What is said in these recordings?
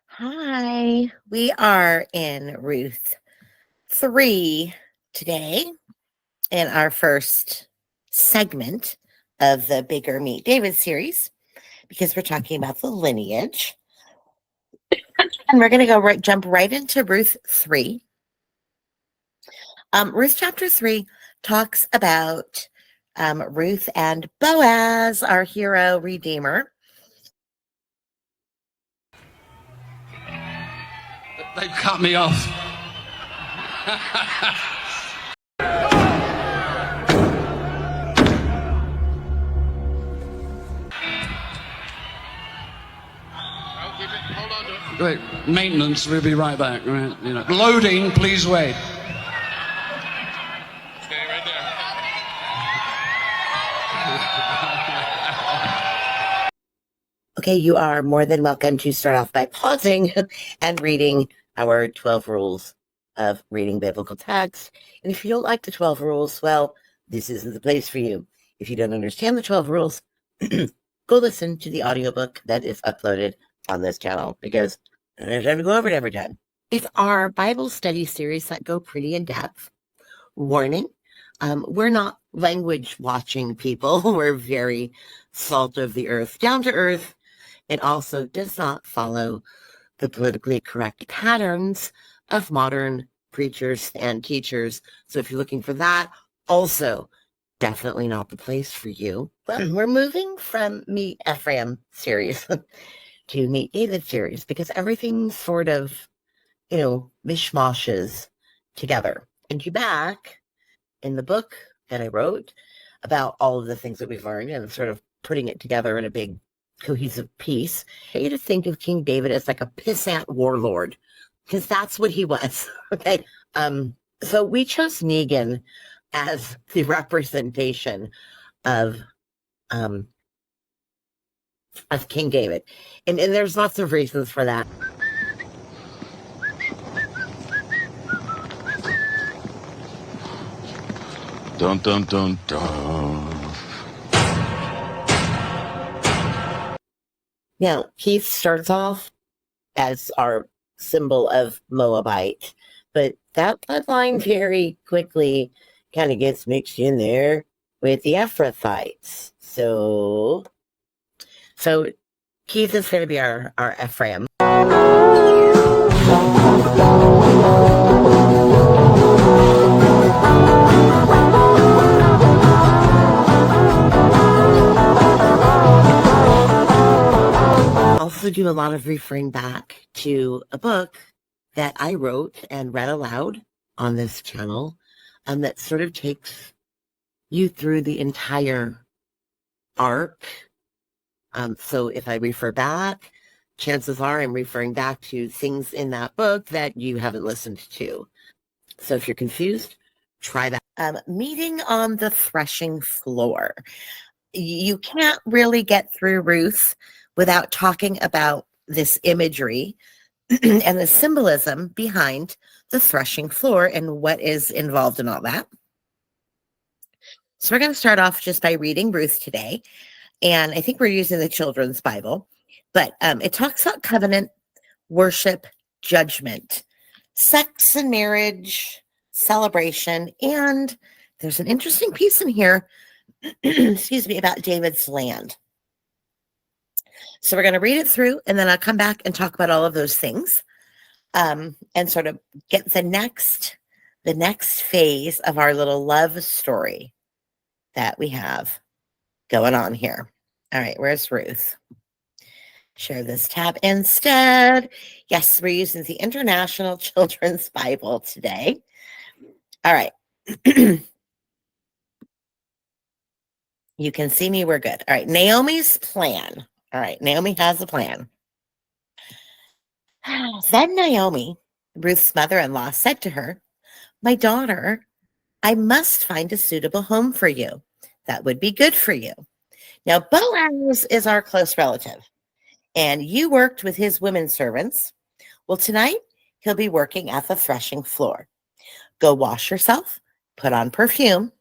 Hi, we are in Ruth 3 today in our first segment of the Bigger Meet David series because we're talking about the lineage. And we're going to jump right into Ruth 3. Ruth chapter 3 talks about Ruth and Boaz, our hero redeemer. They've cut me off. Hold on to it. Wait, maintenance, we'll be right back. Right, loading, please wait. Stay right there. Okay, you are more than welcome to start off by pausing and reading our 12 rules of reading biblical text. And if you don't like the 12 rules, well, this isn't the place for you. If you don't understand the 12 rules, go listen to the audiobook that is uploaded on this channel because I don't have time to go over it every time. It's our Bible study series that go pretty in depth. Warning, we're not language watching people. We're very salt of the earth, down to earth. It also does not follow the politically correct patterns of modern preachers and teachers. So if you're looking for that, also definitely not the place for you. But we're moving from Meet Ephraim series to Meet David series because everything's sort of, mishmashes together. And you back in the book that I wrote about all of the things that we've learned and sort of putting it together in a big cohesive piece. I want you to think of King David as like a pissant warlord, because that's what he was. Okay. So we chose Negan as the representation of King David. And there's lots of reasons for that. Dun dun dun dun. Now, Keith starts off as our symbol of Moabite, but that bloodline very quickly kind of gets mixed in there with the Ephrathites. So Keith is going to be our Ephraim. Also do a lot of referring back to a book that I wrote and read aloud on this channel, that sort of takes you through the entire arc. So if I refer back, chances are I'm referring back to things in that book that you haven't listened to. So if you're confused, try that. Meeting on the threshing floor. You can't really get through Ruth without talking about this imagery and the symbolism behind the threshing floor and what is involved in all that. So we're going to start off just by reading Ruth today. And I think we're using the Children's Bible, but it talks about covenant, worship, judgment, sex and marriage, celebration, and there's an interesting piece in here, excuse me, about David's land. So we're going to read it through, and then I'll come back and talk about all of those things, and sort of get the next phase of our little love story that we have going on here. All right, where's Ruth? Share this tab instead. Yes, we're using the International Children's Bible today. All right. You can see me. We're good. All right. Naomi's plan. All right. Naomi has a plan. Then Naomi, Ruth's mother-in-law, said to her, "My daughter, I must find a suitable home for you. That would be good for you. Now, Boaz is our close relative, and you worked with his women servants. Well, tonight he'll be working at the threshing floor. Go wash yourself, put on perfume,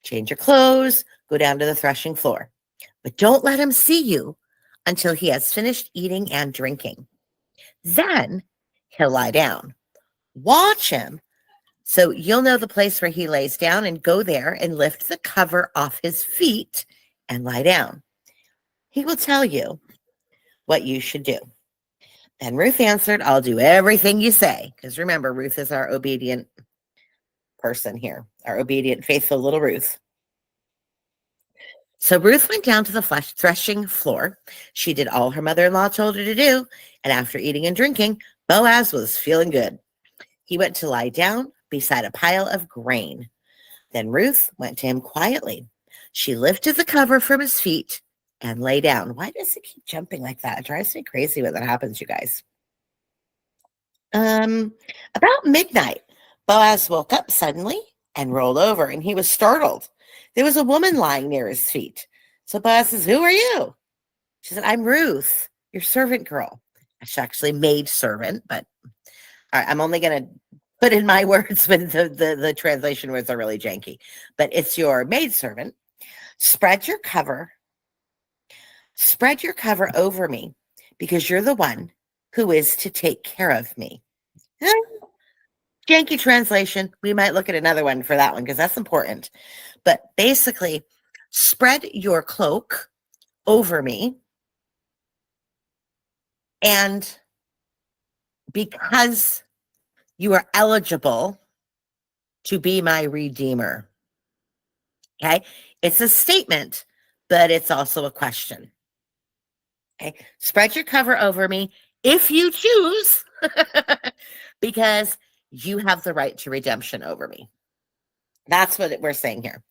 change your clothes, go down to the threshing floor. But don't let him see you until he has finished eating and drinking. Then he'll lie down. Watch him. So you'll know the place where he lays down and go there and lift the cover off his feet and lie down. He will tell you what you should do. And Ruth answered, I'll do everything you say. Because remember, Ruth is our obedient person here, our obedient, faithful little Ruth. So Ruth went down to the threshing floor. She did all her mother-in-law told her to do. And after eating and drinking, Boaz was feeling good. He went to lie down beside a pile of grain. Then Ruth went to him quietly. She lifted the cover from his feet and lay down. Why does it keep jumping like that? It drives me crazy when that happens, you guys. About midnight, Boaz woke up suddenly and rolled over, and he was startled. There was a woman lying near his feet. So Boaz says, who are you? She said, I'm Ruth, your servant girl. She's actually maid servant, but all right, I'm only going to put in my words, but the translation words are really janky. But it's your maid servant. Spread your cover over me, because you're the one who is to take care of me. Janky translation. We might look at another one for that one because that's important. But basically, spread your cloak over me. And because you are eligible to be my redeemer. Okay. It's a statement, but it's also a question. Okay. Spread your cover over me if you choose, because you have the right to redemption over me. That's what we're saying here.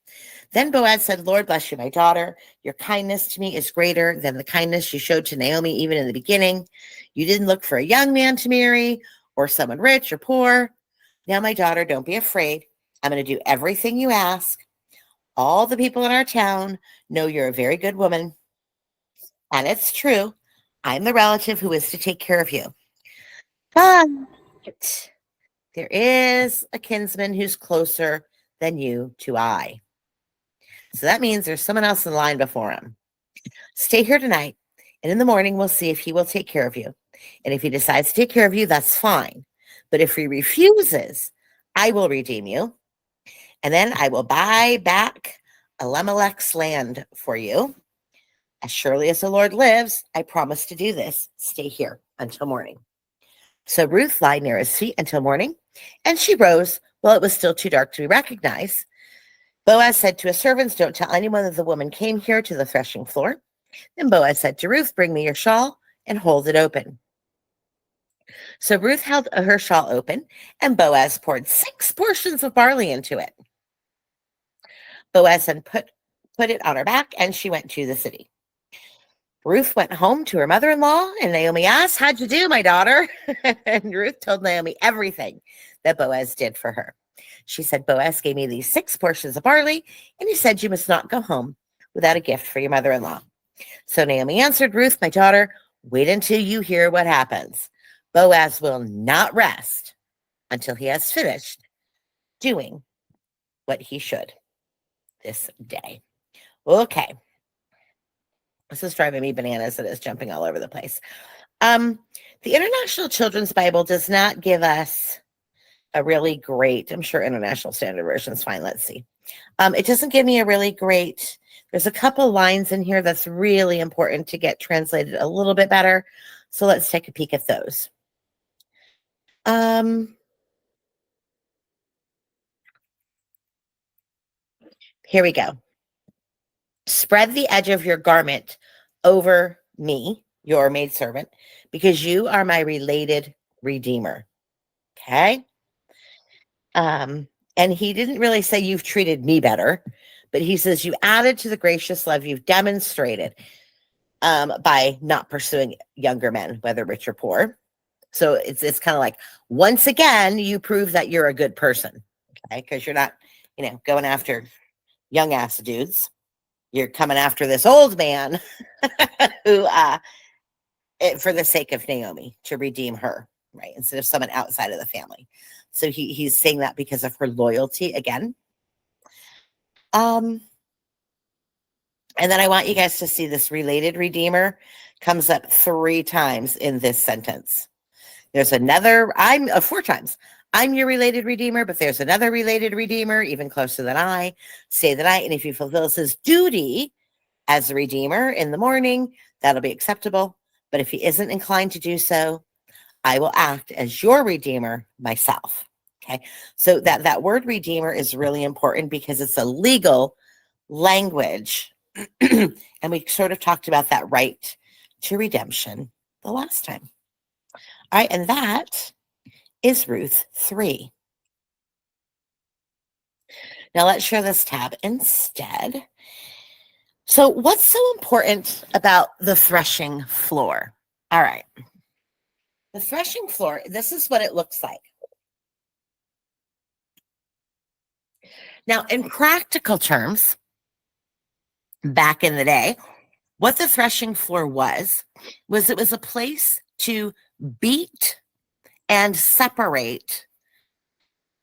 Then Boaz said, Lord bless you, my daughter. Your kindness to me is greater than the kindness you showed to Naomi even in the beginning. You didn't look for a young man to marry or someone rich or poor. Now, my daughter, don't be afraid. I'm going to do everything you ask. All the people in our town know you're a very good woman. And it's true. I'm the relative who is to take care of you. But there is a kinsman who's closer than you to I. So that means there's someone else in line before him. Stay here tonight, and in the morning we'll see if he will take care of you. And if he decides to take care of you, that's fine. But if he refuses, I will redeem you. And then I will buy back Elimelech's land for you. As surely as the Lord lives, I promise to do this. Stay here until morning. So Ruth lied near his feet until morning, and she rose while it was still too dark to be recognized. Boaz said to his servants, don't tell anyone that the woman came here to the threshing floor. Then Boaz said to Ruth, bring me your shawl and hold it open. So Ruth held her shawl open, and Boaz poured 6 portions of barley into it. Boaz then put it on her back, and she went to the city. Ruth went home to her mother-in-law, and Naomi asked, how'd you do, my daughter? And Ruth told Naomi everything that Boaz did for her. She said, Boaz gave me these 6 portions of barley, and he said, you must not go home without a gift for your mother-in-law. So Naomi answered, Ruth, my daughter, wait until you hear what happens. Boaz will not rest until he has finished doing what he should this day. Okay. This is driving me bananas. It is jumping all over the place. The International Children's Bible does not give us a really great, I'm sure International Standard Version is fine. Let's see. It doesn't give me a really great, there's a couple lines in here that's really important to get translated a little bit better. So let's take a peek at those. Here we go. Spread the edge of your garment over me, your maidservant, because you are my related redeemer. Okay. And he didn't really say you've treated me better, but he says you added to the gracious love you've demonstrated by not pursuing younger men, whether rich or poor. So it's kind of like, once again, you prove that you're a good person, okay? Because you're not, going after young ass dudes. You're coming after this old man who, for the sake of Naomi, to redeem her, right? Instead of someone outside of the family. So he's saying that because of her loyalty again. And then I want you guys to see this related redeemer comes up 3 times in this sentence. There's another, I'm 4 times. I'm your related redeemer, but there's another related redeemer, even closer than I. Say the night, and if he fulfills his duty as a redeemer in the morning, that'll be acceptable. But if he isn't inclined to do so, I will act as your redeemer myself. Okay. So that word redeemer is really important because it's a legal language. And we sort of talked about that right to redemption the last time. All right. And that is Ruth 3. Now let's share this tab instead. So what's so important about the threshing floor? All right. The threshing floor, this is what it looks like. Now, in practical terms, back in the day, what the threshing floor was it was a place to beat and separate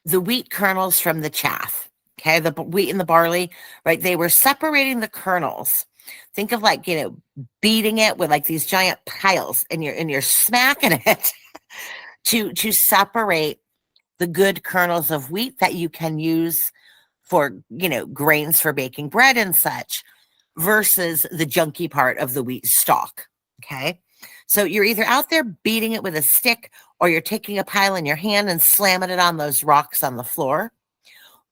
the wheat kernels from the chaff. Okay, the wheat and the barley, right? They were separating the kernels. Think of like, beating it with like these giant piles, and you're smacking it to separate the good kernels of wheat that you can use for, grains for baking bread and such, versus the junky part of the wheat stalk. Okay. So you're either out there beating it with a stick, or you're taking a pile in your hand and slamming it on those rocks on the floor.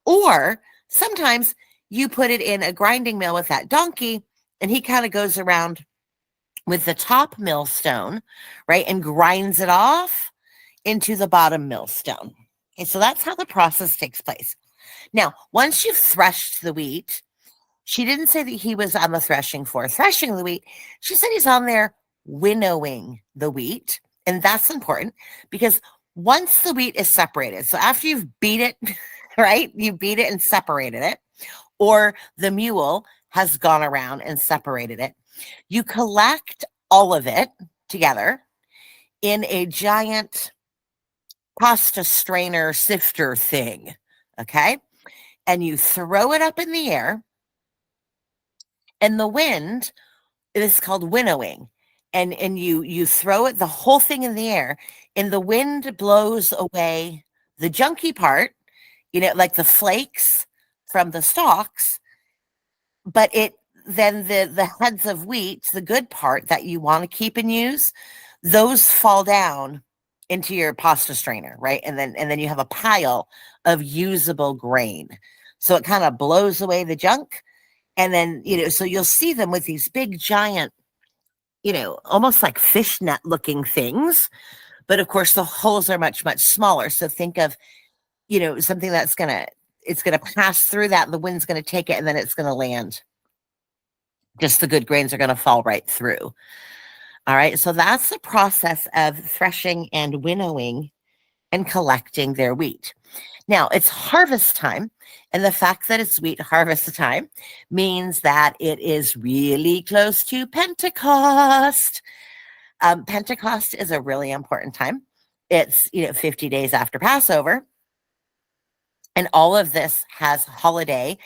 Or sometimes you put it in a grinding mill with that donkey, and he kind of goes around with the top millstone, right, and grinds it off into the bottom millstone. Okay, so that's how the process takes place. Now, once you've threshed the wheat, she didn't say that he was on the threshing floor threshing the wheat. She said he's on there winnowing the wheat. And that's important because once the wheat is separated, so after you've beat it, right, you beat it and separated it, or the mule has gone around and separated it, you collect all of it together in a giant pasta strainer sifter thing, okay? And you throw it up in the air, and the wind, it is called winnowing, and you throw it, the whole thing in the air, and the wind blows away the junky part, like the flakes from the stalks, but then the heads of wheat, the good part that you want to keep and use, those fall down into your pasta strainer, right? And then you have a pile of usable grain. So it kind of blows away the junk. And then, so you'll see them with these big giant, almost like fishnet looking things. But of course, the holes are much, much smaller. So think of, something that's it's going to pass through that. The wind's going to take it, and then it's going to land. Just the good grains are going to fall right through. All right. So that's the process of threshing and winnowing and collecting their wheat. Now, it's harvest time, and the fact that it's wheat harvest time means that it is really close to Pentecost. Pentecost is a really important time. It's, 50 days after Passover, and all of this has holiday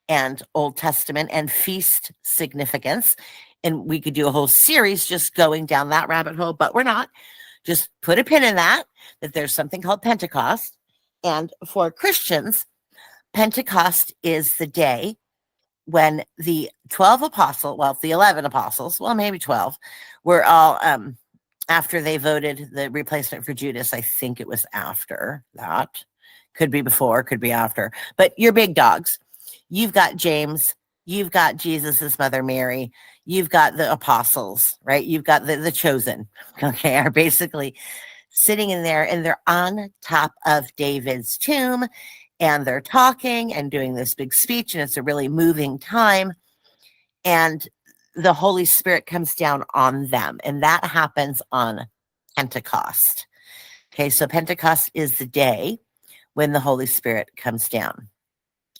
and Old Testament and feast significance, and we could do a whole series just going down that rabbit hole, but we're not. Just put a pin in that there's something called Pentecost. And for Christians, Pentecost is the day when the 11 apostles, well, maybe 12, were all, after they voted the replacement for Judas, I think it was after that. Could be before, could be after. But your big dogs, you've got James, you've got Jesus's mother Mary, you've got the apostles, right? You've got the chosen, okay, are basically sitting in there, and they're on top of David's tomb, and they're talking and doing this big speech, and it's a really moving time, and the Holy Spirit comes down on them, and that happens on Pentecost. Okay, so Pentecost is the day when the Holy Spirit comes down.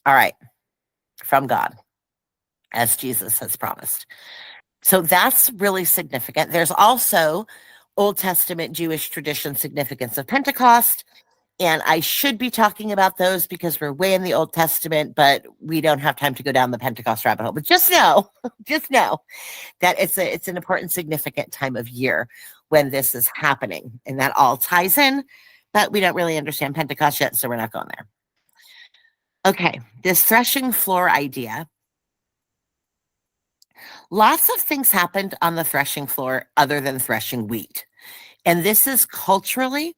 All right, from God, as Jesus has promised. So that's really significant. There's also Old Testament Jewish tradition significance of Pentecost, and I should be talking about those because we're way in the Old Testament, but we don't have time to go down the Pentecost rabbit hole. But just know that it's an important, significant time of year when this is happening. And that all ties in, but we don't really understand Pentecost yet, so we're not going there. Okay, this threshing floor idea. Lots of things happened on the threshing floor other than threshing wheat. And this is culturally,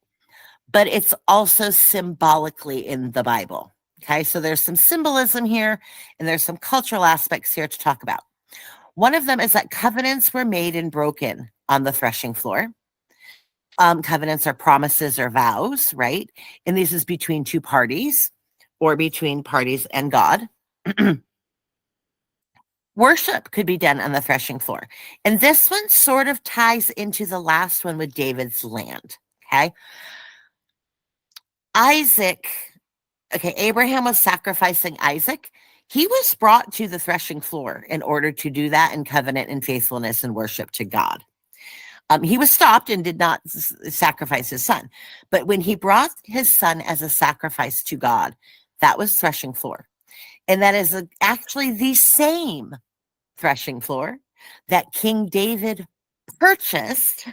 but it's also symbolically in the Bible. Okay, so there's some symbolism here, and there's some cultural aspects here to talk about. One of them is that covenants were made and broken on the threshing floor. Covenants are promises or vows, right? And this is between two parties or between parties and God. Worship could be done on the threshing floor. And this one sort of ties into the last one with David's land. Okay. Abraham was sacrificing Isaac. He was brought to the threshing floor in order to do that in covenant and faithfulness and worship to God. He was stopped and did not sacrifice his son. But when he brought his son as a sacrifice to God, that was threshing floor. And that is actually the same threshing floor that King David purchased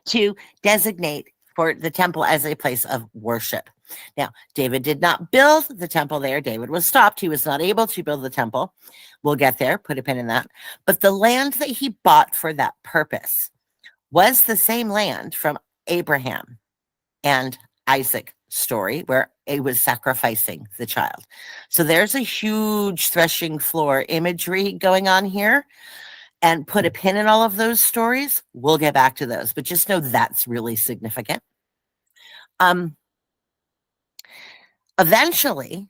to designate for the temple as a place of worship. Now, David did not build the temple there. David was stopped. He was not able to build the temple. We'll get there, put a pin in that. But the land that he bought for that purpose was the same land from Abraham and Isaac story where it was sacrificing the child. So there's a huge threshing floor imagery going on here, and put a pin in all of those stories. We'll get back to those, but just know that's really significant. Eventually,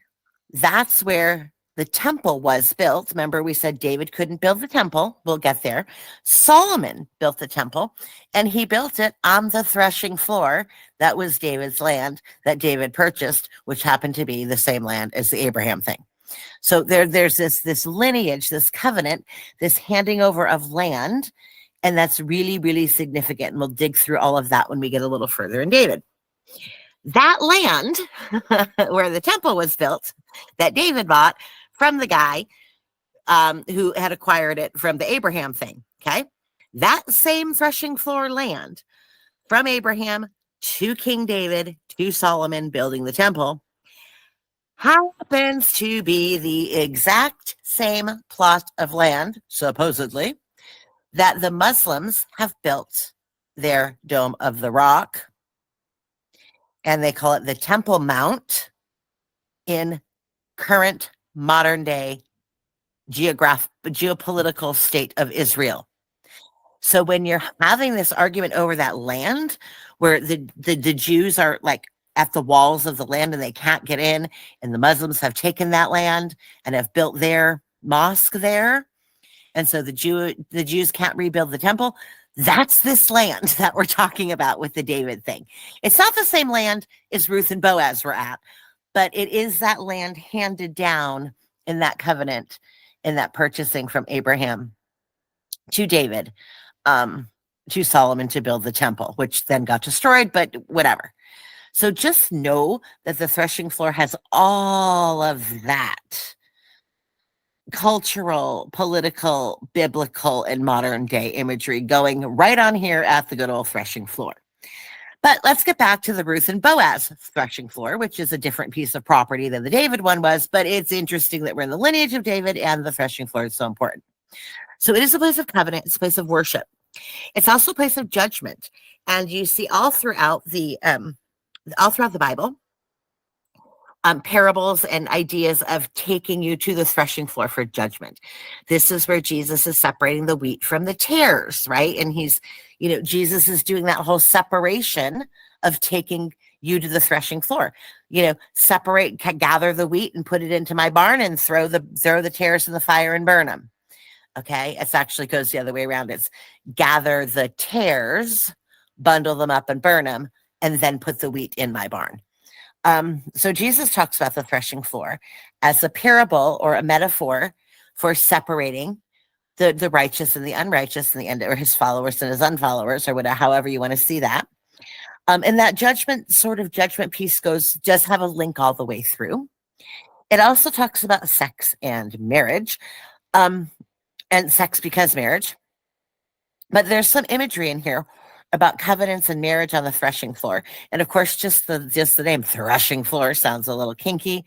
that's where the temple was built. Remember, we said David couldn't build the temple. We'll get there. Solomon built the temple, and he built it on the threshing floor. That was David's land that David purchased, which happened to be the same land as the Abraham thing. So there's this lineage, this covenant, this handing over of land, and that's really, really significant. And we'll dig through all of that when we get a little further in David. That land where the temple was built, that David bought from the guy who had acquired it from the Abraham thing, okay? That same threshing floor land from Abraham to King David to Solomon building the temple happens to be the exact same plot of land, supposedly, that the Muslims have built their Dome of the Rock, and they call it the Temple Mount in current modern day geopolitical state of Israel. So when you're having this argument over that land where the Jews are like at the walls of the land and they can't get in, and the Muslims have taken that land and have built their mosque there, and so the Jews can't rebuild the temple, that's this land that we're talking about with the David thing. It's not the same land as Ruth and Boaz were at, but it is that land handed down in that covenant, in that purchasing from Abraham to David, to Solomon to build the temple, which then got destroyed, but whatever. So just know that the threshing floor has all of that cultural, political, biblical, and modern day imagery going right on here at the good old threshing floor. But let's get back to the Ruth and Boaz threshing floor, which is a different piece of property than the David one was, but it's interesting that we're in the lineage of David and the threshing floor is so important. So it is a place of covenant, it's a place of worship. It's also a place of judgment. And you see all throughout the Bible, parables and ideas of taking you to the threshing floor for judgment. This is where Jesus is separating the wheat from the tares, right? And Jesus is doing that whole separation of taking you to the threshing floor. Separate, gather the wheat and put it into my barn and throw the tares in the fire and burn them. Okay, it actually goes the other way around. It's gather the tares, bundle them up and burn them, and then put the wheat in my barn. So Jesus talks about the threshing floor as a parable or a metaphor for separating the righteous and the unrighteous in the end, or his followers and his unfollowers, or whatever, however you want to see that. And that judgment piece does have a link all the way through. It also talks about sex and marriage, and sex because marriage. But there's some imagery in here about covenants and marriage on the threshing floor. And of course, just the name threshing floor sounds a little kinky.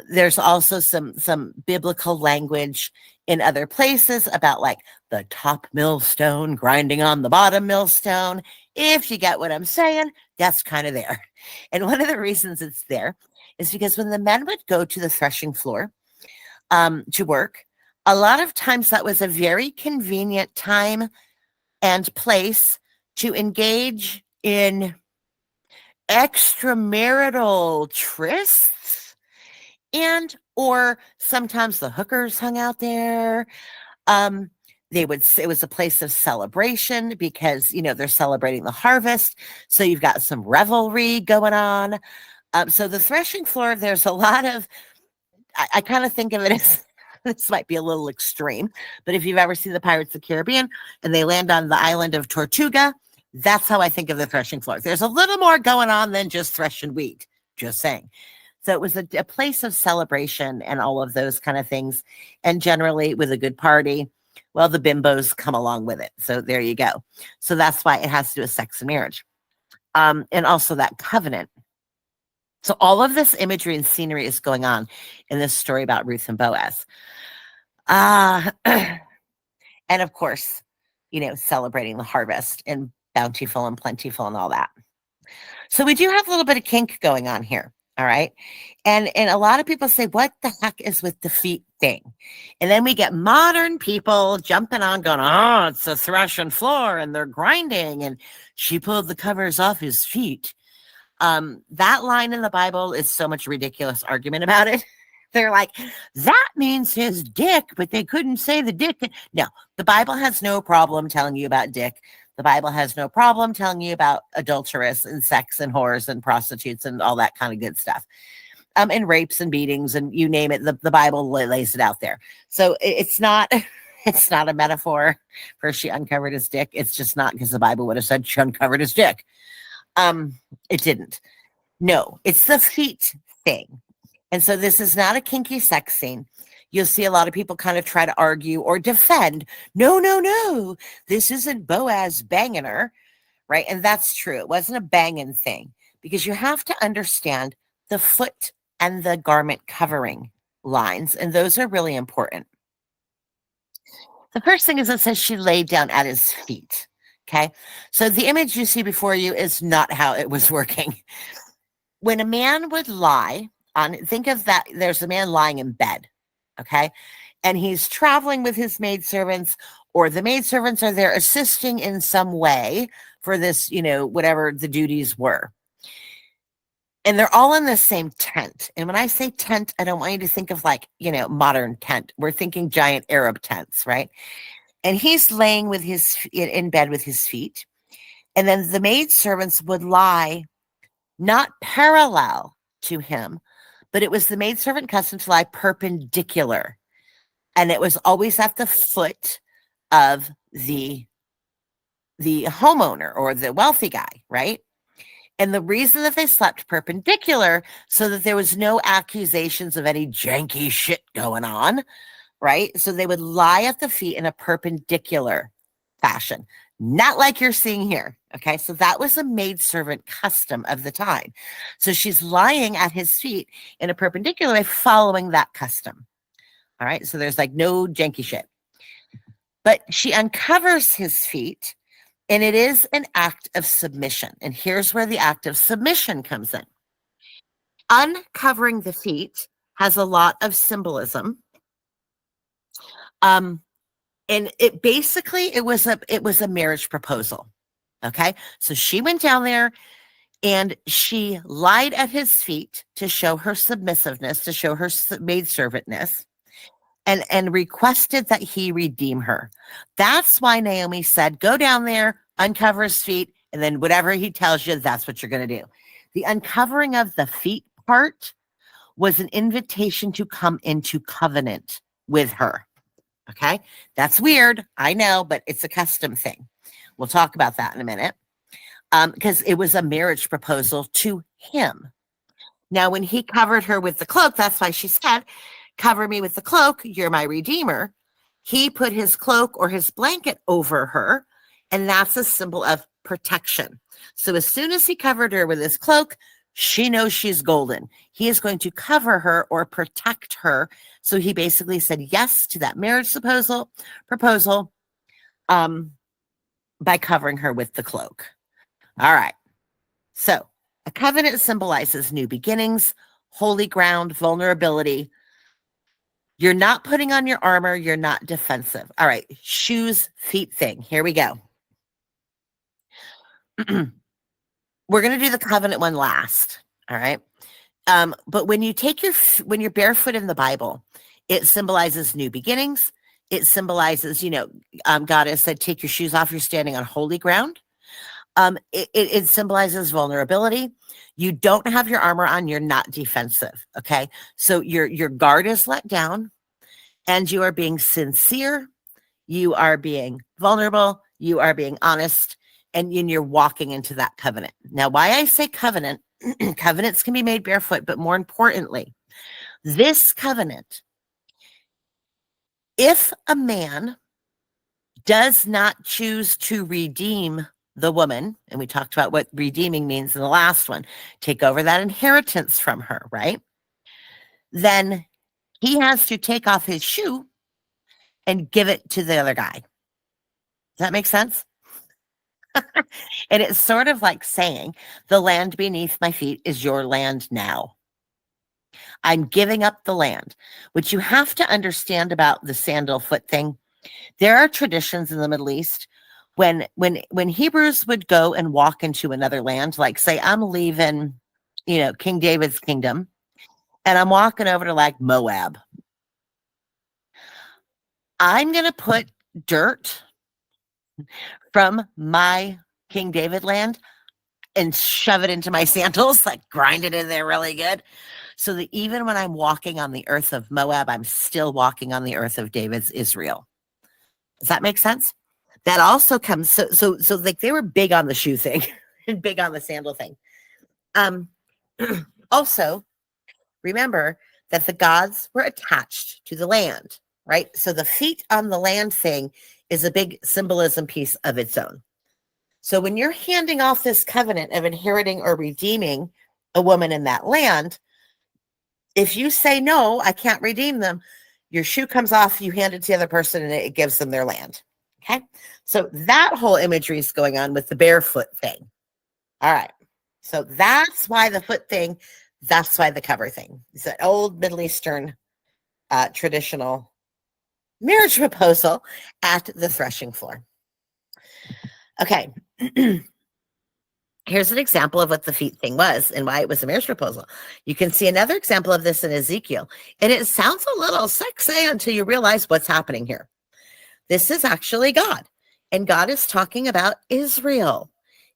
There's also some biblical language in other places about like the top millstone grinding on the bottom millstone. If you get what I'm saying, that's kind of there. And one of the reasons it's there is because when the men would go to the threshing floor to work, a lot of times that was a very convenient time and place to engage in extramarital trysts, and or sometimes the hookers hung out there. It was a place of celebration because they're celebrating the harvest, so you've got some revelry going on. So the threshing floor, there's a lot of, I kind of think of it as, this might be a little extreme, but if you've ever seen the Pirates of the Caribbean and they land on the island of Tortuga, that's how I think of the threshing floor. There's a little more going on than just threshing wheat, just saying. So it was a place of celebration and all of those kind of things. And generally with a good party, well, the bimbos come along with it. So there you go. So that's why it has to do with sex and marriage. And also that covenant. So all of this imagery and scenery is going on in this story about Ruth and Boaz. And of course, celebrating the harvest and bountiful and plentiful and all that. So we do have a little bit of kink going on here. All right. And a lot of people say, what the heck is with the feet thing? And then we get modern people jumping on going, oh, it's a threshing floor and they're grinding. And she pulled the covers off his feet. That line in the Bible is so much ridiculous argument about it. They're like, that means his dick, but they couldn't say the dick. No, the Bible has no problem telling you about dick. The Bible has no problem telling you about adulteress and sex and whores and prostitutes and all that kind of good stuff. And rapes and beatings and you name it, the Bible lays it out there. So it's not a metaphor for she uncovered his dick. It's just not, because the Bible would have said she uncovered his dick. It didn't. No, it's the feet thing. And so this is not a kinky sex scene. You'll see a lot of people kind of try to argue or defend. No. This isn't Boaz banging her, right? And that's true. It wasn't a banging thing, because you have to understand the foot and the garment covering lines. And those are really important. The first thing is it says she laid down at his feet. Okay. So the image you see before you is not how it was working. When a man would lie on, think of that, there's a man lying in bed. Okay. And he's traveling with his maidservants, or the maidservants are there assisting in some way for this, whatever the duties were. And they're all in the same tent. And when I say tent, I don't want you to think of like, modern tent. We're thinking giant Arab tents, right? And he's laying in bed with his feet. And then the maidservants would lie not parallel to him, but it was the maidservant custom to lie perpendicular. And it was always at the foot of the homeowner or the wealthy guy, right? And the reason that they slept perpendicular, so that there was no accusations of any janky shit going on, right? So they would lie at the feet in a perpendicular fashion, not like you're seeing here. Okay, so that was a maidservant custom of the time. So she's lying at his feet in a perpendicular way, following that custom. All right, so there's like no janky shit. But she uncovers his feet, and it is an act of submission. And here's where the act of submission comes in. Uncovering the feet has a lot of symbolism. And it basically, it was a marriage proposal. Okay. So she went down there and she lied at his feet to show her submissiveness, to show her maidservantness, and requested that he redeem her. That's why Naomi said, go down there, uncover his feet, and then whatever he tells you, that's what you're going to do. The uncovering of the feet part was an invitation to come into covenant with her. Okay. That's weird. I know, but it's a custom thing. We'll talk about that in a minute. Because it was a marriage proposal to him. Now, when he covered her with the cloak, that's why she said, cover me with the cloak, you're my redeemer. He put his cloak or his blanket over her, and that's a symbol of protection. So as soon as he covered her with his cloak, she knows she's golden. He is going to cover her or protect her. So he basically said yes to that marriage proposal by covering her with the cloak. All right. So a covenant symbolizes new beginnings, holy ground, vulnerability. You're not putting on your armor. You're not defensive. All right. Shoes, feet thing. Here we go. We're going to do the covenant one last. All right. But when you're barefoot in the Bible, it symbolizes new beginnings. It symbolizes, God has said, take your shoes off. You're standing on holy ground. It symbolizes vulnerability. You don't have your armor on. You're not defensive. Okay. So your guard is let down and you are being sincere. You are being vulnerable. You are being honest, and you're walking into that covenant. Now, why I say covenant, covenants can be made barefoot, but more importantly, this covenant, if a man does not choose to redeem the woman, and we talked about what redeeming means in the last one, take over that inheritance from her, right? Then he has to take off his shoe and give it to the other guy. Does that make sense? And it's sort of like saying, the land beneath my feet is your land now. I'm giving up the land. What you have to understand about the sandal foot thing, there are traditions in the Middle East when Hebrews would go and walk into another land, like say I'm leaving, King David's kingdom, and I'm walking over to like Moab. I'm going to put dirt from my King David land and shove it into my sandals, like grind it in there really good, so that even when I'm walking on the earth of Moab, I'm still walking on the earth of David's Israel. Does that make sense? That also comes, so like they were big on the shoe thing and big on the sandal thing. Also, remember that the gods were attached to the land, right? So the feet on the land thing is a big symbolism piece of its own. So when you're handing off this covenant of inheriting or redeeming a woman in that land, if you say, no, I can't redeem them, your shoe comes off, you hand it to the other person, and it gives them their land. Okay. So that whole imagery is going on with the barefoot thing. All right. So that's why the foot thing, that's why the cover thing. It's an old Middle Eastern traditional marriage proposal at the threshing floor. Okay. Here's an example of what the feet thing was and why it was a marriage proposal. You can see another example of this in Ezekiel, and it sounds a little sexy until you realize what's happening here. This is actually God, and God is talking about Israel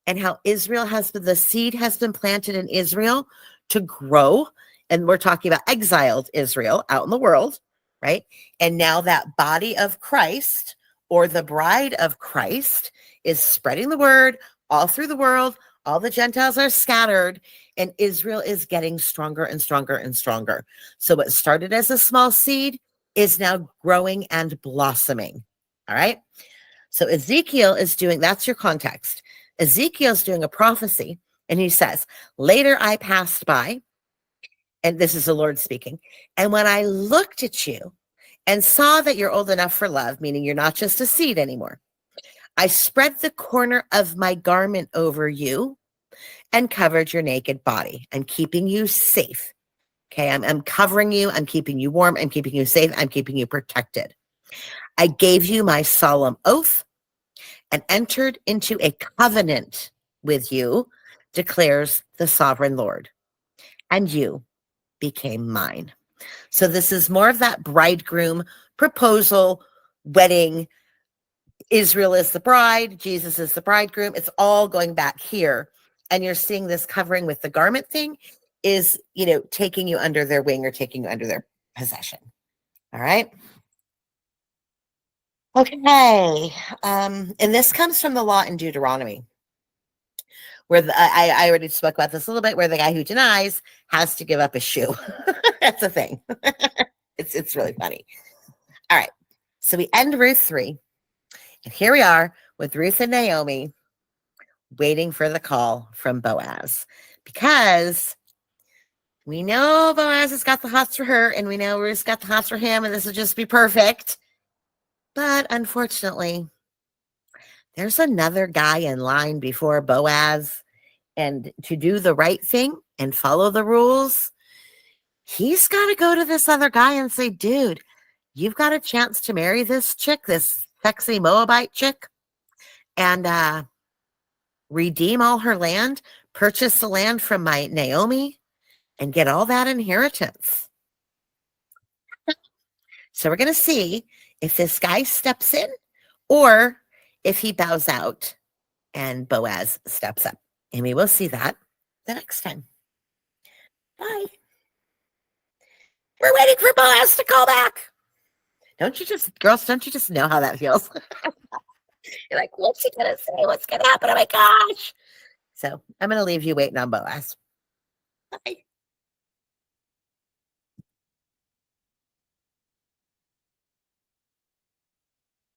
and how the seed has been planted in Israel to grow, and we're talking about exiled Israel out in the world, right? And now that body of Christ, or the bride of Christ, is spreading the word all through the world. All the Gentiles are scattered, and Israel is getting stronger and stronger and stronger. So what started as a small seed is now growing and blossoming. All right. So Ezekiel is doing, that's your context. Ezekiel's doing a prophecy, and he says, later I passed by, and this is the Lord speaking, and when I looked at you and saw that you're old enough for love, meaning you're not just a seed anymore, I spread the corner of my garment over you and covered your naked body. I'm keeping you safe. Okay, I'm covering you. I'm keeping you warm. I'm keeping you safe. I'm keeping you protected. I gave you my solemn oath and entered into a covenant with you, declares the sovereign Lord, and you became mine. So this is more of that bridegroom proposal, wedding. Israel is the bride, Jesus is the bridegroom. It's all going back here. And you're seeing this covering with the garment thing is, taking you under their wing or taking you under their possession. All right. Okay. And this comes from the law in Deuteronomy, where I already spoke about this a little bit, where the guy who denies has to give up his shoe. That's a thing. It's really funny. All right. So we end Ruth 3. And here we are with Ruth and Naomi waiting for the call from Boaz, because we know Boaz has got the hots for her, and we know Ruth's got the hots for him, and this will just be perfect. But unfortunately, there's another guy in line before Boaz, and to do the right thing and follow the rules, he's got to go to this other guy and say, dude, you've got a chance to marry this chick, this sexy Moabite chick, and redeem all her land, purchase the land from my Naomi, and get all that inheritance. So we're going to see if this guy steps in or if he bows out and Boaz steps up. And we will see that the next time. Bye. We're waiting for Boaz to call back. Don't you just know how that feels? You're like, what's he going to say? What's going to happen? Oh my gosh. So I'm going to leave you waiting on Boaz. Bye.